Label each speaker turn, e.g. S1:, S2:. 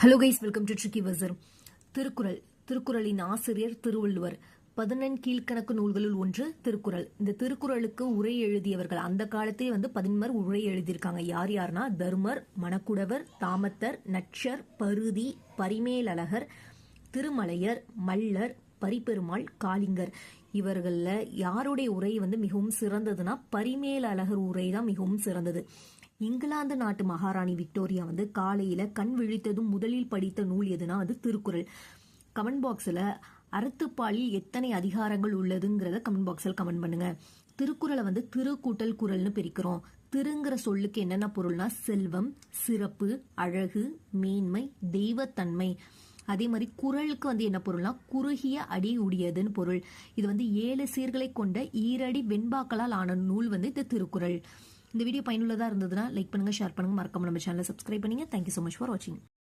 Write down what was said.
S1: Hello guys, welcome to tricky வசர். திருக்குறளின் ஆசிரியர் திருவள்ளுவர். 11 கீழ்கணக்கு நூல்களுள் ஒன்று திருக்குறள். இந்த திருக்குறளுக்கு உரை எழுதியவர்கள் அந்த காலத்திலே 11 உரை எழுதியிருக்காங்க. யார் யாருன்னா தருமர், மணக்குடவர், தாமத்தர், நட்சர், பருதி, பரிமேலழகர், திருமலையர், மல்லர், பரிபெருமாள், காளிங்கர். இவர்கள்ல யாருடைய உரை மிகவும் சிறந்ததுன்னா பரிமேலழகர் உரை தான் மிகவும் சிறந்தது. இங்கிலாந்து நாட்டு மகாராணி விக்டோரியா காலையில கண் விழித்ததும் முதலில் படித்த நூல் எதுனா திருக்குறள். கமெண்ட் பாக்ஸ்ல அறத்துப்பாலில் எத்தனை அதிகாரங்கள் உள்ளதுங்கிறத கமெண்ட் பாக்ஸ்ல கமெண்ட் பண்ணுங்க. திருக்குறளை திரு கூட்டல் குறள்னு பிரிக்கிறோம். திருங்கிற சொல்லுக்கு என்னென்ன பொருள்னா செல்வம், சிறப்பு, அழகு, மேன்மை, தெய்வத்தன்மை. அதே மாதிரி குறளுக்கு என்ன பொருள்னா குறுகிய அடி உடையதுன்னு பொருள். இது 7 சீர்களை கொண்ட ஈரடி வெண்பாக்களால் ஆன நூல் இந்த திருக்குறள். இந்த வீடியோ பயனுள்ளதா இருந்ததுன்னா லைக் பண்ணுங்க, ஷேர் பண்ணுங்க, மறக்காம நம்ம சேனலை சப்ஸ்கிரைப் பண்ணுங்க. Thank you so much for watching.